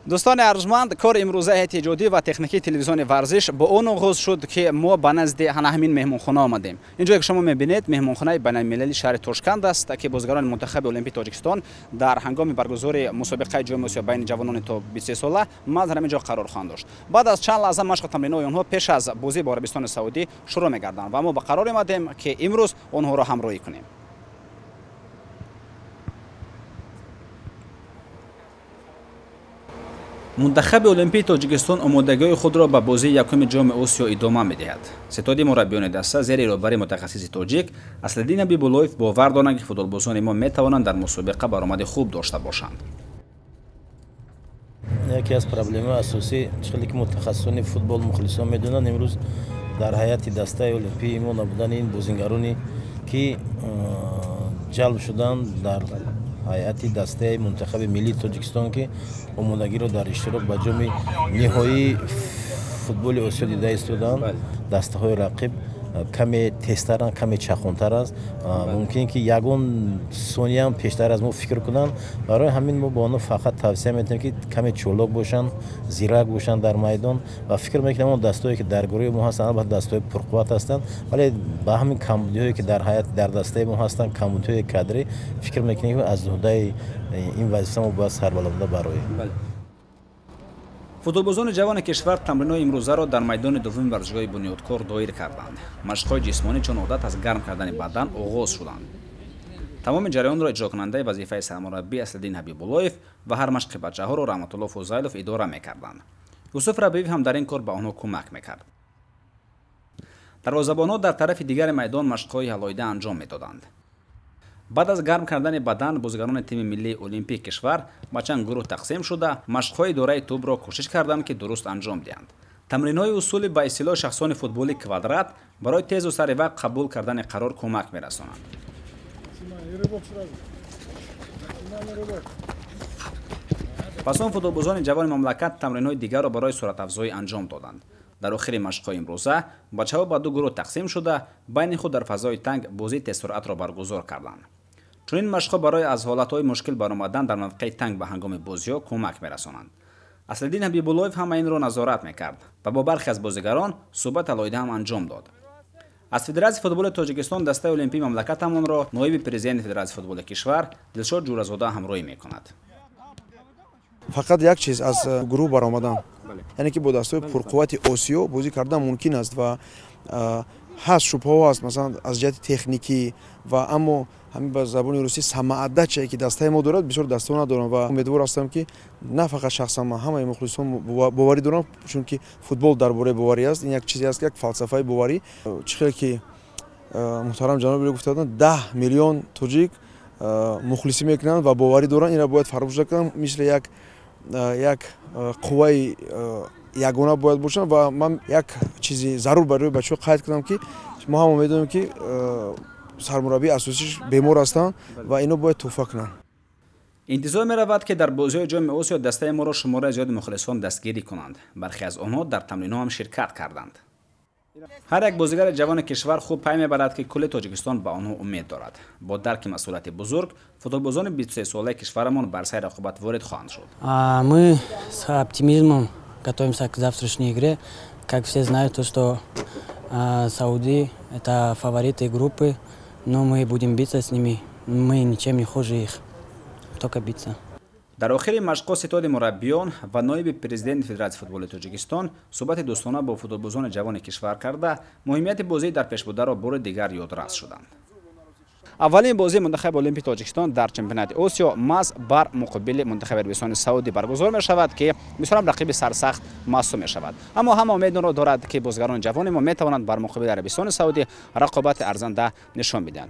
دوستان ارجمند، کار امروزه احتیاجی و تکنیکی تلویزیون ورزش با اون آغاز شد که ما به نزد همین مهمانخانه آمدیم. اینجا که شما می‌بینید مهمانخانه بین‌المللی شهر تاشکند است که بازیگران منتخب المپیک تاجیکستان در هنگام برگزاری مسابقه جام آسیا بین جوانان تا 23 ساله در همینجا قرار خواهند داشت. بعد از چند لحظه مشق تمرین‌های آنها پیش از بازی با عربستان سعودی شروع می‌گردند و ما به قرار آمدیم که امروز آنها را همراهی کنیم. منتخب المپیک تاجیکستان آمادگی خود را به بازی یکم جام آسیا ادامه می‌دهد. ستاد مربیان دسته زیر راهبری متخصص تاجیک اصلدین بیبولویف باور دارند که فوتبالبازان ما می‌توانند در مسابقه برآمد خوب داشته باشند. یکی از پرابلم‌های اساسی چیزی که متخصصان فوتبال مخلصان می‌دونن امروز در هیئت دسته المپیک ما نبودن این بازیگرانی که جلب شدن در هیئت دسته منتخب ملی تاجیکستان که آمادگی را در اشتراک با جام نهایی فوتبال آسیا دیده ایستادند. دسته های رقیب کمی تیزترن، کمی چخونتر است. ممکن که یگان ثانیه هم پیشتر از ما فکر کنن. برای همین ما با آنها فقط توصیه می‌کنیم که کمی چالاک باشن، زیرک باشن در میدان و فکر می‌کنم اون دسته‌ای که در گروه ما هستند البته دسته‌های پرقوت هستند، ولی با همین کمبودی‌هایی که در هیئت در دسته ما هستند، کمبودی‌های کادری، فکر می‌کنیم از عهده این وظیفه ما باید سر بلند برای فوتبالبازان جوان کشور تمرین‌های امروزه را در میدان دوم ورزشگاه بنیادکار دایر کردند. مشق‌های جسمانی چون عادت از گرم کردن بدن آغاز شدند. تمام جریان را اجرا کننده وظیفه سرمربی اصلدین حبیب‌اللهیف و هر مشق بچه‌ها را رحمت الله فضیلوف اداره می‌کردند. یوسف ربیعی هم در این کار به آنها کمک می‌کرد. دروازه‌بان‌ها در طرف دیگر میدان مشق‌های علایده انجام می‌دادند. بعد از گرم کردن بدن بازیگران تیم ملی المپیک کشور به چند گروه تقسیم شده مشق‌های دوره توپ را کوشش کردند که درست انجام دهند. تمرین‌های اصولی به اصطلاح شخصان فوتبالی کوادرات برای تیز و سریع وقت قبول کردن قرار کمک می‌رسانند. پس آن فوتبالبازان جوان مملکت تمرین‌های دیگر را برای سرعت افزایی انجام دادند. در آخر مشق‌های امروزه بچه‌ها به دو گروه تقسیم شده بین خود در فضای تنگ بازی تیز سرعت را برگزار کردند. چون این مشق‌ها برای از حالت‌های مشکل برآمدن در منطقه تنگ به هنگام بازی‌ها کمک می‌رسانند. اصلدین حبیب‌اللهیف هم این را نظارت می‌کرد و با برخی از بازیگران صحبت علایده هم انجام داد. از فدراسیون فوتبال تاجیکستان دسته المپیک مملکتمان را نایب پرزیدنت فدراسیون فوتبال کشور دلشاد جورزاده همراهی می‌کند. فقط یک چیز از گروه برآمدن، یعنی که با دسته‌های پرقوت آسیا بازی کردن ممکن است و هست شبهه است مثلا از جهت تکنیکی و اما همین به زبان روسی سماعت چیزی که دسته ما دارد بسیار دسته ندارم و امیدوار هستم که نه فقط شخصا ما همه مخلصان باوری دارم، چون که فوتبال درباره باوری است. این یک چیزی است که یک فلسفه باوری چیزی که محترم جناب گفتن 10 میلیون تاجیک مخلصی میکنند و باوری دارن. این را باید فراموش نکنم، مثل یک قوه یگانه باید باشن و من یک چیزی ضرور برای بچه‌ها قید کردم که ما هم میدونیم که سرمربی اساسیش بیمار هستند و اینو باید توفیق کنن. انتظار می‌رود که در بازی‌های جام آسیا دسته ما را شماره زیاد مخلصان دستگیری کنند. برخی از آنها در تمرین‌ها هم شرکت کردند. هر یک بازیگر جوان کشور خوب پی می‌برد که کل تاجیکستان به آنها امید دارد. با درک مسئولیت بزرگ فوتبالبازان 23 ساله کشورمان بر سر رقابت وارد خواهند شد. Мы с оптимизмом готовимся к завтрашней игре. Как все знают, то, что Сауди – это фавориты группы, но мы будем биться с ними. Мы ничем не хуже их, только биться. در آخر مشق ستاد مربیان و نایب پرزیدنت فدراسیون فوتبال تاجیکستان صحبت دوستانه با فوتبالبازان جوان کشور کرده مهمیت بازی در پیشبرده را بار دیگر یادرس شدند. اولین بازی منتخب المپیک تاجیکستان در چمپیونات آسیا مز بر مقابل منتخب عربستان سعودی برگزار می شود که بسیار رقیب سرسخت محسوب می شود، اما هم امید را دارد که بازیگران جوان ما می توانند بر مقابل عربستان سعودی رقابت ارزنده نشان بدهند.